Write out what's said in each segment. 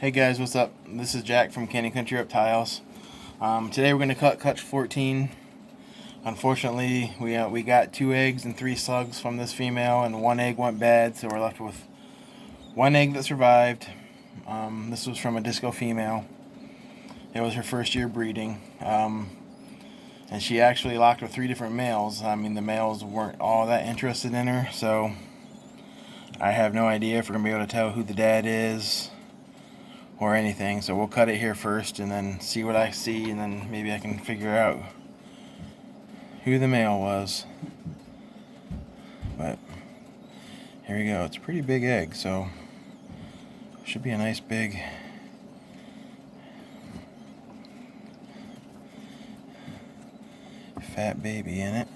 Hey guys, what's up? This is Jack from Canyon Country Reptiles. Today we're going to cut clutch 14. Unfortunately, we got 2 eggs and 3 slugs from this female, and 1 egg went bad, so we're left with 1 egg that survived. This was from a disco female. It was her first year breeding, and she actually locked with 3 different males. I mean, the males weren't all that interested in her, so I have no idea if we're going to be able to tell who the dad is or anything. So we'll cut it here first and then see what I see, and then maybe I can figure out who the male was. But here we go. It's a pretty big egg, so should be a nice big fat baby in it.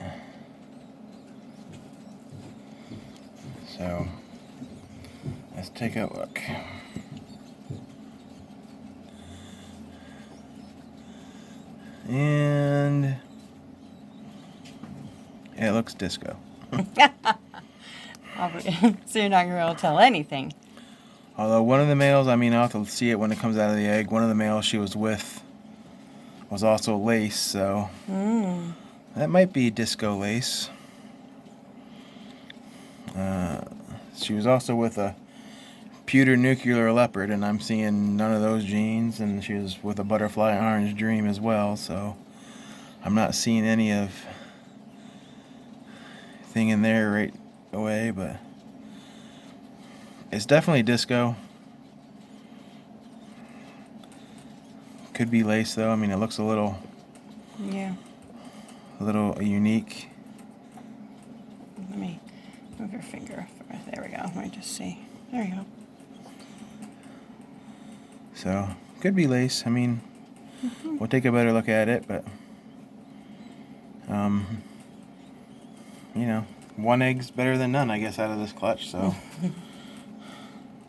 So let's take a look. And it looks disco. So you're not going to be able to tell anything. Although one of the males, I mean, I'll have to see it when it comes out of the egg. One of the males she was with was also lace, so that might be disco lace. She was also with a pewter nuclear leopard, and I'm seeing none of those genes, and she was with a butterfly orange dream as well, so I'm not seeing any of thing in there right away, but it's definitely disco. Could be lace though. I mean, it looks a little unique. Let me move your finger. There we go. Let me just see. There we go. So, could be lace. I mean, we'll take a better look at it, but, you know, 1 egg's better than none, I guess, out of this clutch, so.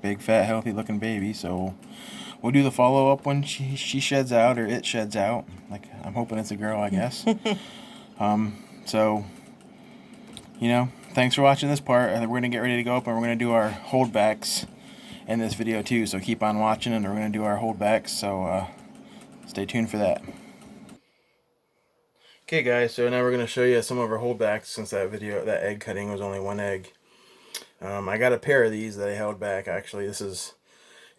Big, fat, healthy looking baby, so we'll do the follow-up when she sheds out, or it sheds out. Like, I'm hoping it's a girl, I guess. So, you know, thanks for watching this part. We're going to get ready to go up, and we're going to do our holdbacks in this video too, so keep on watching, and we're going to do our holdbacks, so stay tuned for that. Okay guys, so now we're going to show you some of our holdbacks, since that egg cutting was only 1 egg. I got a pair of these that I held back. Actually, this is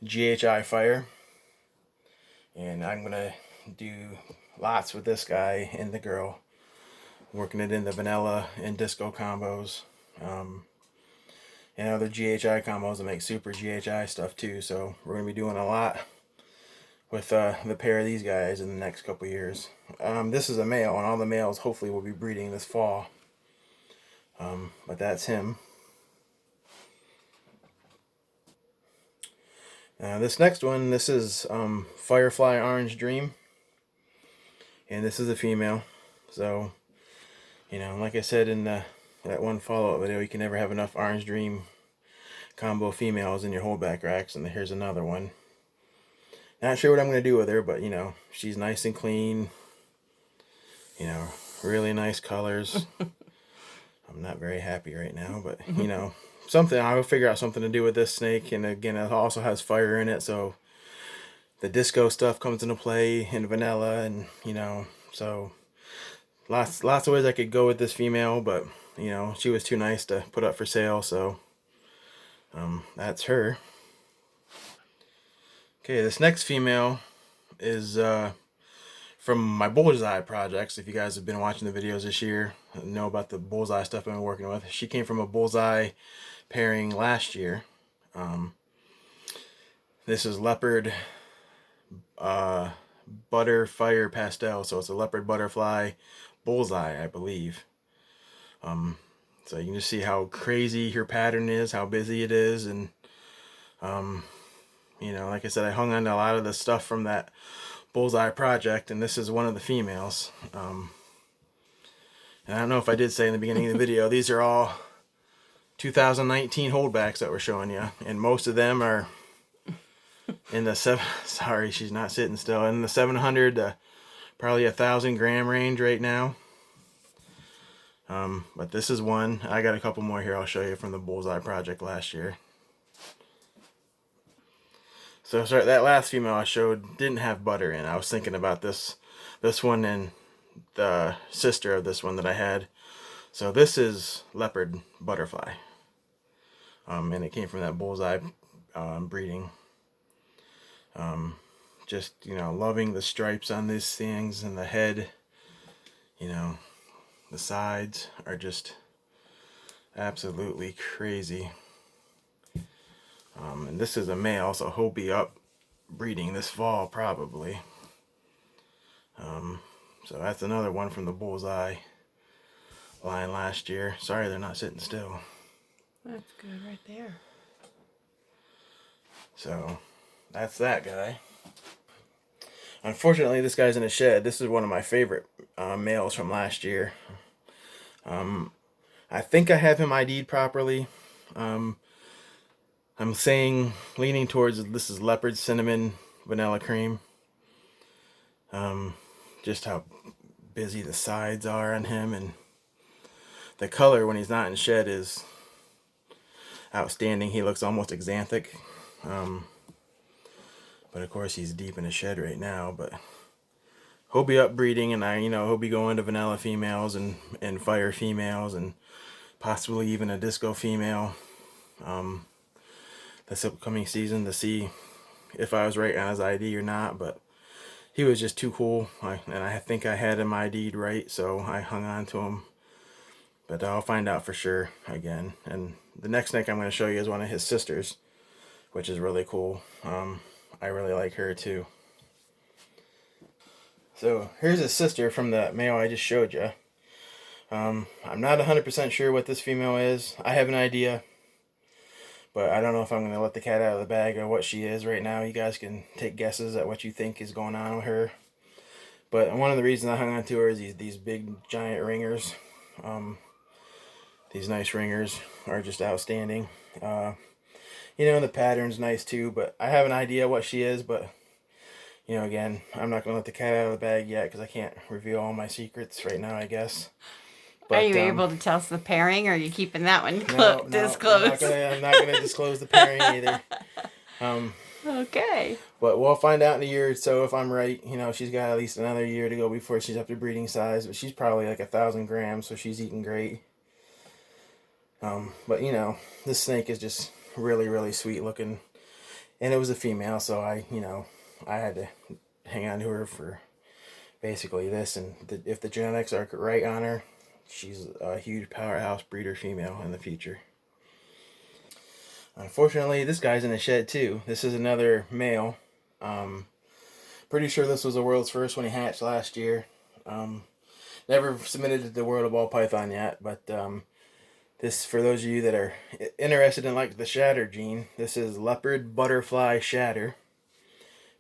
GHI Fire, and I'm going to do lots with this guy and the girl, working it in the vanilla and disco combos. And other GHI combos that make super GHI stuff too, so we're going to be doing a lot with the pair of these guys in the next couple years. This is a male, and all the males hopefully will be breeding this fall. But that's him. This next one, this is Firefly Orange Dream, and this is a female. So, you know, like I said in that one follow-up video, you can never have enough Orange Dream combo females in your holdback racks, and here's another one. Not sure what I'm going to do with her, but, you know, she's nice and clean. You know, really nice colors. I'm not very happy right now, but, you know, I'll figure out something to do with this snake. And again, it also has fire in it, so the disco stuff comes into play, in vanilla, and, you know, so lots of ways I could go with this female, but, you know, she was too nice to put up for sale, so that's her. Okay, this next female is from my bullseye projects. If you guys have been watching the videos this year, know about the bullseye stuff I've been working with. She came from a bullseye pairing last year. This is Leopard Butterfly Pastel, so it's a Leopard Butterfly bullseye, I believe. So you can just see how crazy her pattern is, how busy it is, and you know, like I said, I hung on to a lot of the stuff from that bullseye project, and this is one of the females. And I don't know if I did say in the beginning of the video, these are all 2019 holdbacks that we're showing you, and most of them are in the sorry, she's not sitting still, in the 700 to probably 1,000 gram range right now. But this is one. I got a couple more here I'll show you from the bullseye project last year. So sorry, that last female I showed didn't have butter in. I was thinking about this one and the sister of this one that I had. So this is Leopard Butterfly. And it came from that bullseye breeding. Just, loving the stripes on these things and the head. The sides are just absolutely crazy. And this is a male, so he'll be up breeding this fall probably. So that's another one from the bullseye line last year. Sorry they're not sitting still. That's good right there. So that's that guy. Unfortunately, this guy's in a shed. This is one of my favorite males from last year. I think I have him ID'd properly. I'm leaning towards this is Leopard Cinnamon Vanilla Cream. Just how busy the sides are on him, and the color when he's not in shed is outstanding. He looks almost xanthic. But of course he's deep in a shed right now, but he'll be up breeding, and he'll be going to vanilla females and fire females and possibly even a disco female this upcoming season to see if I was right on his ID or not. But he was just too cool, and I think I had him ID'd right, so I hung on to him. But I'll find out for sure again. And the next snake I'm going to show you is one of his sisters, which is really cool. I really like her too. So here's his sister from the male I just showed you. I'm not 100% sure what this female is. I have an idea, but I don't know if I'm going to let the cat out of the bag or what she is right now. You guys can take guesses at what you think is going on with her. But one of the reasons I hung on to her is these big giant ringers. These nice ringers are just outstanding. The pattern's nice too, but I have an idea what she is, but again, I'm not going to let the cat out of the bag yet because I can't reveal all my secrets right now, I guess. But, are you able to tell us the pairing, or are you keeping that one No, disclosed? I'm not gonna disclose the pairing either. Okay. But we'll find out in a year or so if I'm right. She's got at least another year to go before she's up to breeding size, but she's probably like 1,000 grams, so she's eating great. But this snake is just really, really sweet looking, and it was a female, so I had to hang on to her for basically this, and if the genetics are right on her, she's a huge powerhouse breeder female in the future. Unfortunately, this guy's in a shed too. This is another male. Pretty sure this was the world's first when he hatched last year. Never submitted to the World of Ball Python yet, but this, for those of you that are interested in like the shatter gene, this is Leopard Butterfly Shatter.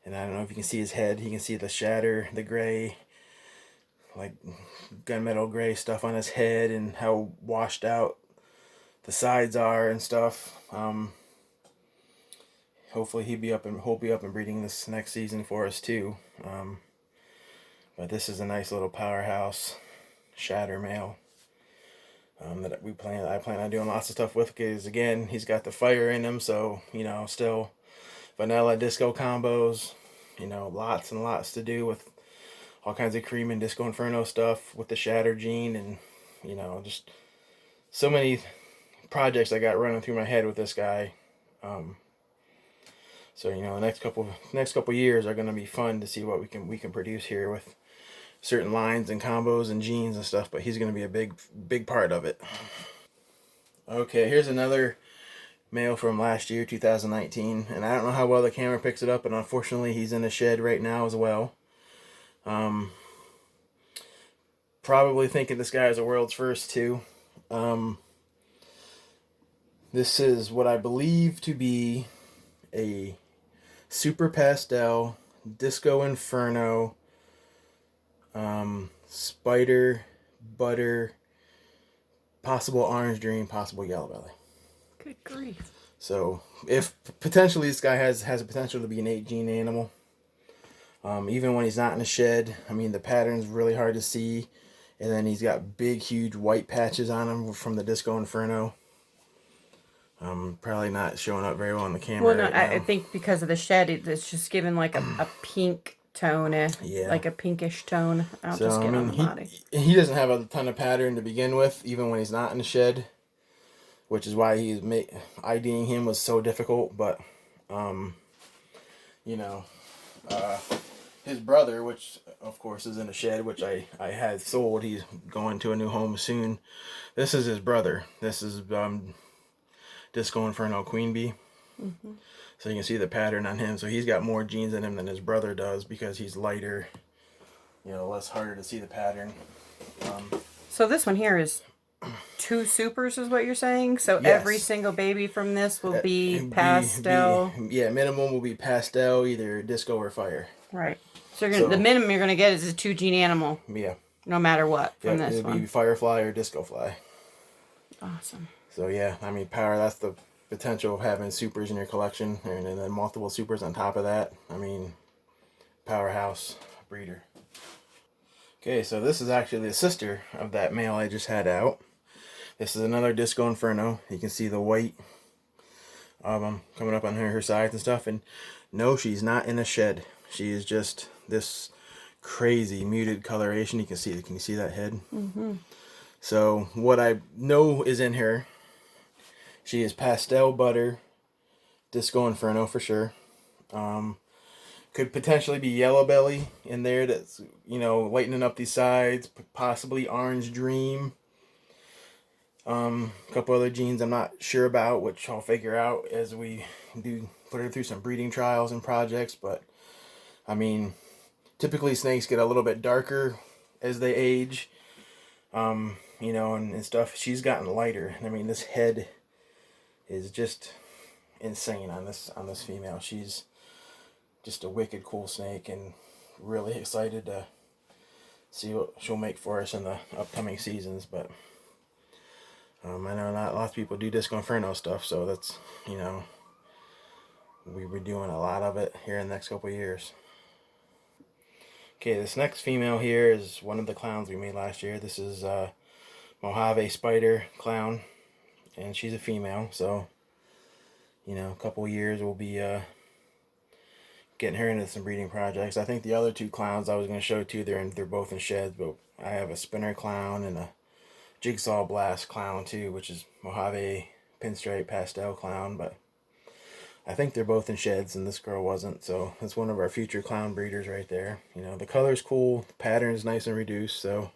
And I don't know if you can see his head. You can see the shatter, the gray, like gunmetal gray stuff on his head, and how washed out the sides are and stuff. Hopefully he'll be up and breeding this next season for us too. But this is a nice little powerhouse shatter male that I plan on doing lots of stuff with, because again, he's got the fire in him, so still vanilla disco combos, lots and lots to do with all kinds of cream and disco inferno stuff with the shatter gene, and just so many projects I got running through my head with this guy. So the next couple years are going to be fun to see what we can produce here with certain lines and combos and genes and stuff, but he's going to be a big part of it. Okay, here's another male from last year, 2019, and I don't know how well the camera picks it up, but unfortunately he's in a shed right now as well. Probably thinking this guy is a world's first too. This is what I believe to be a Super Pastel Disco Inferno Spider Butter, possible Orange Dream, possible Yellow Belly. Good grief. So if potentially this guy has a potential to be an 8-gene animal. Even when he's not in a shed, the pattern's really hard to see, and then he's got big huge white patches on him from the Disco Inferno. Probably not showing up very well on the camera Well, no, right now. I think because of the shed, it's just given like a pink tone, Yeah. like a pinkish tone. I'll So, just I get on mean, the body. he doesn't have a ton of pattern to begin with, even when he's not in the shed, which is why IDing him was so difficult. But, you know, his brother, which of course is in the shed, which I had sold, he's going to a new home soon. This is his brother. This is Disco Inferno Queen Bee. Mm-hmm. So you can see the pattern on him. So he's got more genes in him than his brother does because he's lighter, less harder to see the pattern. So this one here is 2 supers is what you're saying? So Yes. every single baby from this will be pastel? Minimum will be pastel, either disco or fire. Right. So, the minimum you're going to get is a 2 gene animal. Yeah. No matter what from this it'll one. be Firefly or Disco Fly. Awesome. So yeah, I mean, power, that's the potential of having supers in your collection, and then multiple supers on top of that. I mean, powerhouse breeder. Okay, so this is actually the sister of that male I just had out. This is another Disco Inferno. You can see the white coming up on her sides and stuff. And no, she's not in a shed. She is just this crazy muted coloration. You can see that head? Mm-hmm. So what I know is in her, she is Pastel Butter, Disco Inferno for sure. Could potentially be Yellow Belly in there that's, lightening up these sides. Possibly Orange Dream. A couple other genes I'm not sure about, which I'll figure out as we do put her through some breeding trials and projects. But, I mean, typically snakes get a little bit darker as they age. And stuff. She's gotten lighter. I mean, this head is just insane on this female. She's just a wicked cool snake, and really excited to see what she'll make for us in the upcoming seasons. But I know not lots of people do Disco Inferno stuff, so that's, we were doing a lot of it here in the next couple of years. Okay, this next female here is one of the clowns we made last year. This is Mojave Spider Clown, and she's a female, so a couple years we'll be getting her into some breeding projects. I think the other 2 clowns I was going to show too, they're both in sheds, but I have a spinner clown and a jigsaw blast clown too, which is Mojave pinstripe pastel clown, but I think they're both in sheds and this girl wasn't, so that's one of our future clown breeders right there. The color's cool, the pattern's nice and reduced, so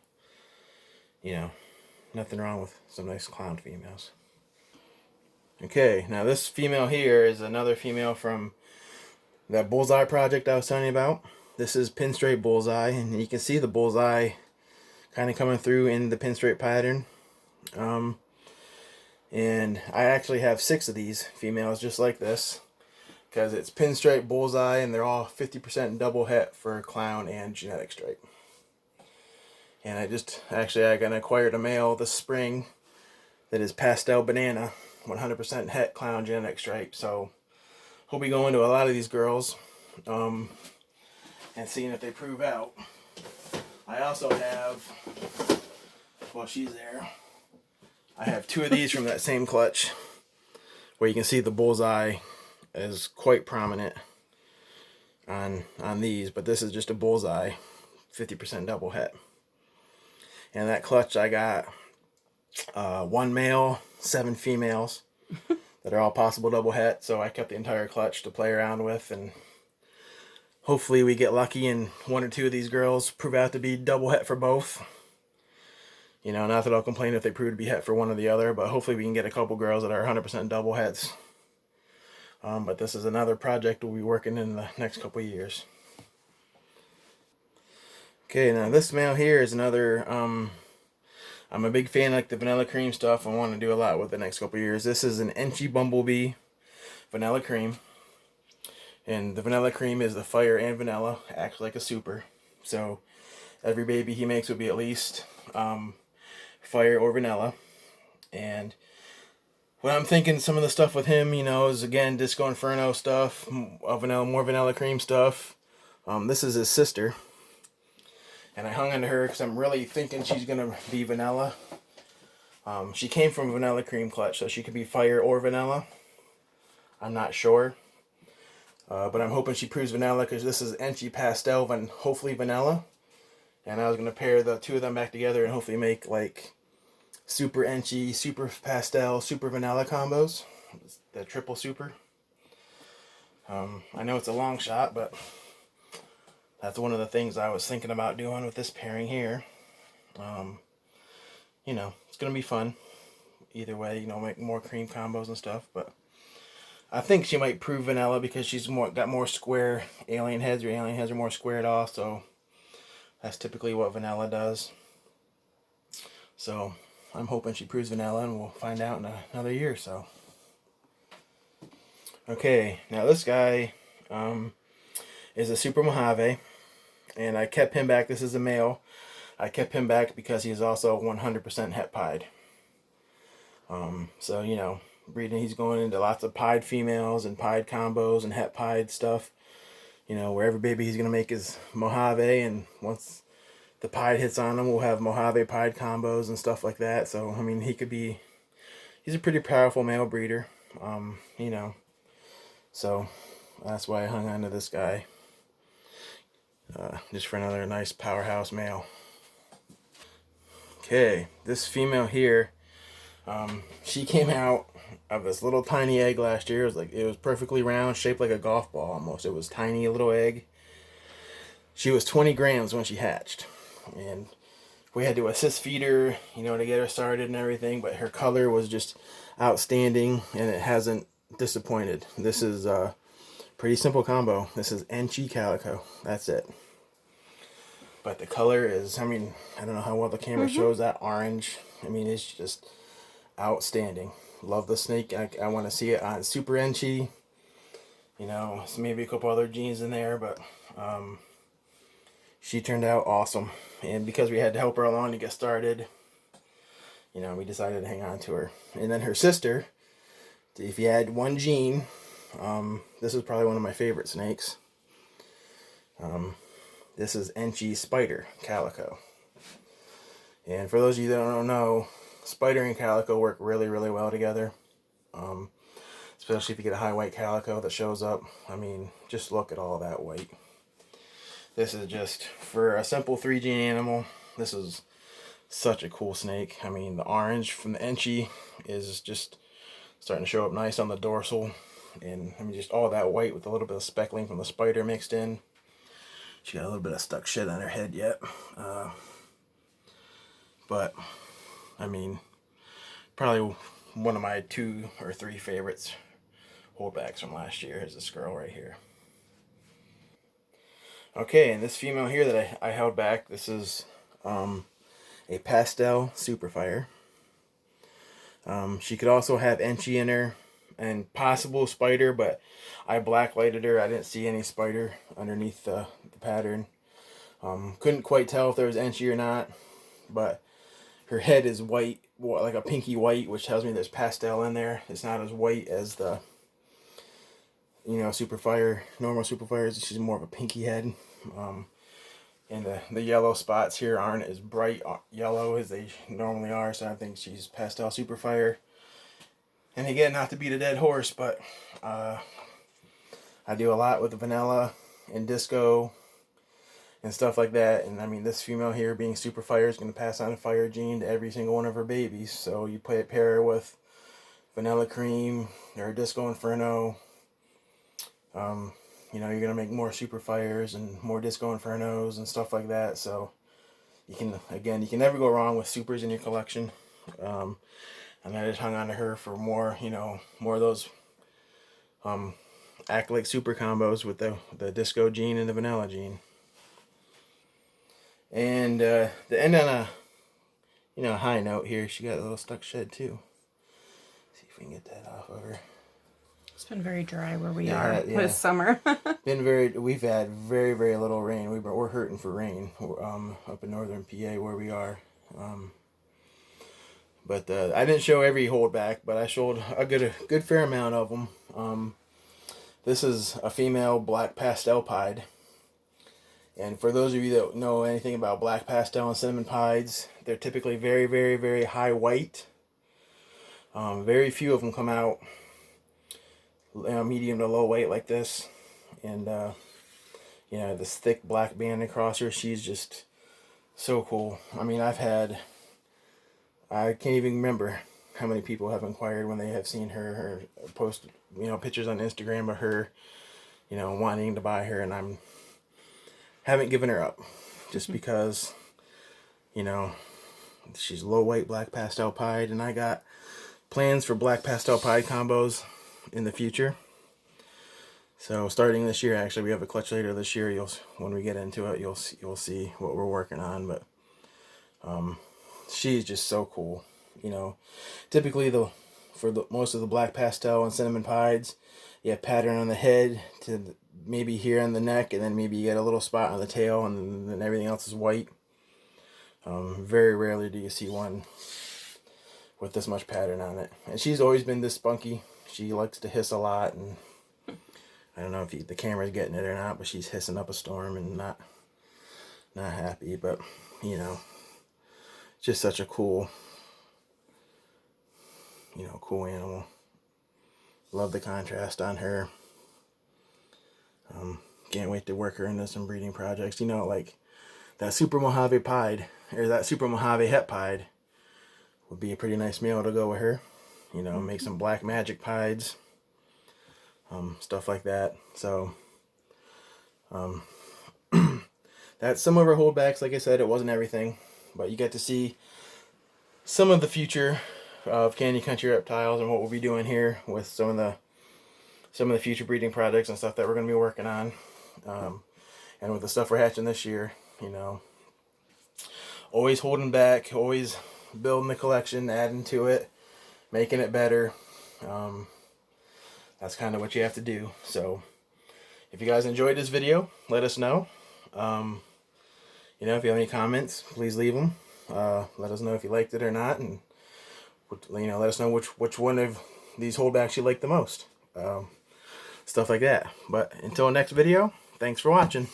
nothing wrong with some nice clown females. Okay, now this female here is another female from that bullseye project I was telling you about. This is pinstripe bullseye, and you can see the bullseye kind of coming through in the pinstripe pattern. And I actually have 6 of these females just like this, because it's pinstripe bullseye, and they're all 50% double het for clown and genetic stripe. And I acquired a male this spring that is pastel banana, 100% het clown genetic stripe. So we'll be going to a lot of these girls and seeing if they prove out. I also have, while she's there, I have 2 of these from that same clutch, where you can see the bullseye is quite prominent on these, but this is just a bullseye, 50% double het. And that clutch I got 1 male, 7 females that are all possible double het. So I kept the entire clutch to play around with, and hopefully we get lucky and 1 or 2 of these girls prove out to be double het for both. Not that I'll complain if they prove to be het for one or the other, but hopefully we can get a couple girls that are 100% double hets. But this is another project we'll be working in the next couple of years. Okay, now this male here is another, I'm a big fan of the vanilla cream stuff. I want to do a lot with the next couple of years. This is an Enchy Bumblebee vanilla cream. And the vanilla cream is the fire and vanilla, acts like a super. So every baby he makes will be at least fire or vanilla. And what I'm thinking, some of the stuff with him, is again Disco Inferno stuff, more vanilla cream stuff. This is his sister. And I hung onto her because I'm really thinking she's going to be vanilla. She came from vanilla cream clutch, so she could be fire or vanilla. I'm not sure. But I'm hoping she proves vanilla because this is Enchi Pastel and hopefully vanilla. And I was going to pair the two of them back together and hopefully make like super Enchi, super pastel, super vanilla combos. The triple super. I know it's a long shot, but that's one of the things I was thinking about doing with this pairing here. You know, it's going to be fun. Either way, you know, make more cream combos and stuff, but I think she might prove vanilla because she's got more square alien heads. Her alien heads are more squared off, so that's typically what vanilla does. So I'm hoping she proves vanilla, and we'll find out in another year or so. Okay, now this guy is a Super Mojave, and I kept him back. This is a male. I kept him back because he's also 100% het pied. So, you know, breeding, he's going into lots of pied females and pied combos and het pied stuff. You know, where every baby he's going to make is Mojave, and once the pied hits on him, we'll have Mojave pied combos and stuff like that. So, I mean, he's a pretty powerful male breeder, you know. So, that's why I hung on to this guy. Just for another nice powerhouse male. Okay, this female here, she came out of this little tiny egg last year. It was perfectly round, shaped like a golf ball almost. It was tiny, a little egg. She was 20 grams when she hatched, and we had to assist feed her, you know, to get her started and everything. But her color was just outstanding, and it hasn't disappointed. This is a pretty simple combo. This is Enchi Calico. That's it. But the color is, I mean, I don't know how well the camera shows that orange. I mean, it's just outstanding. Love the snake. I want to see it on Super Enchi. You know, so maybe a couple other genes in there, but she turned out awesome. And because we had to help her along to get started, you know, we decided to hang on to her. And then her sister, if you had one gene, this is probably one of my favorite snakes. This is Enchi Spider Calico. And for those of you that don't know, Spider and Calico work really, really well together. Especially if you get a high white calico that shows up. I mean, just look at all that white. This is just, for a simple 3-gene animal, this is such a cool snake. I mean, the orange from the Enchi is just starting to show up nice on the dorsal. And I mean, just all that white with a little bit of speckling from the Spider mixed in. She got a little bit of stuck shit on her head yet. But, I mean, probably one of my 2 or 3 favorites holdbacks from last year is this girl right here. Okay, and this female here that I held back, this is a Pastel Superfire. She could also have Enchi in her and possible Spider, but I blacklighted her. I didn't see any Spider underneath the pattern. Couldn't quite tell if there was Enchi or not, but her head is white, like a pinky white, which tells me there's Pastel in there. It's not as white as the, you know, Superfire, normal Superfires. She's more of a pinky head. And the yellow spots here aren't as bright yellow as they normally are, so I think she's Pastel Superfire. And again, not to beat a dead horse, but I do a lot with the vanilla and disco and stuff like that. And I mean, this female here being Superfire is going to pass on a fire gene to every single one of her babies. So you pair her with vanilla cream or disco inferno. You know, you're going to make more Superfires and more disco infernos and stuff like that. So you can never go wrong with supers in your collection. And I just hung on to her for more, you know, more of those act like super combos with the disco gene and the vanilla gene. And to end on a, you know, high note here, she got a little stuck shed too. See if we can get that off of her. It's been very dry where we are this summer. We've had very, very little rain. We're hurting for rain up in northern PA where we are. But I didn't show every holdback, but I showed a good fair amount of them. This is a female black pastel pied. And for those of you that know anything about black pastel and cinnamon pieds, they're typically very, very, very high white. Very few of them come out medium to low weight like this. And, you know, this thick black band across her, she's just so cool. I mean, I can't even remember how many people have inquired when they have seen her or post, you know, pictures on Instagram of her, you know, wanting to buy her, and haven't given her up just because, you know, she's low weight black pastel pied, and I got plans for black pastel pied combos in the future. So starting this year, actually, we have a clutch later this year. When we get into it, you'll see what we're working on. But she's just so cool. You know, typically most of the black pastel and cinnamon pieds, you have pattern on the head to maybe here on the neck, and then maybe you get a little spot on the tail, and then everything else is white. Very rarely do you see one with this much pattern on it. And she's always been this spunky. She likes to hiss a lot, and I don't know if the camera's getting it or not, but she's hissing up a storm and not happy. But, you know, just such a cool, you know, cool animal. Love the contrast on her. Can't wait to work her into some breeding projects. You know, like that Super Mojave pied, or that Super Mojave het pied would be a pretty nice male to go with her. You know, make some black magic pieds. Stuff like that. So, that's some of our holdbacks. Like I said, it wasn't everything, but you get to see some of the future of Canyon Country Reptiles and what we'll be doing here with some of the future breeding projects and stuff that we're going to be working on. And with the stuff we're hatching this year, you know, always holding back, always building the collection, adding to it, making it better. That's kind of what you have to do. So if you guys enjoyed this video, let us know. You know, if you have any comments, please leave them. Let us know if you liked it or not, and you know, let us know which one of these holdbacks you like the most. Stuff like that. But until next video, thanks for watching.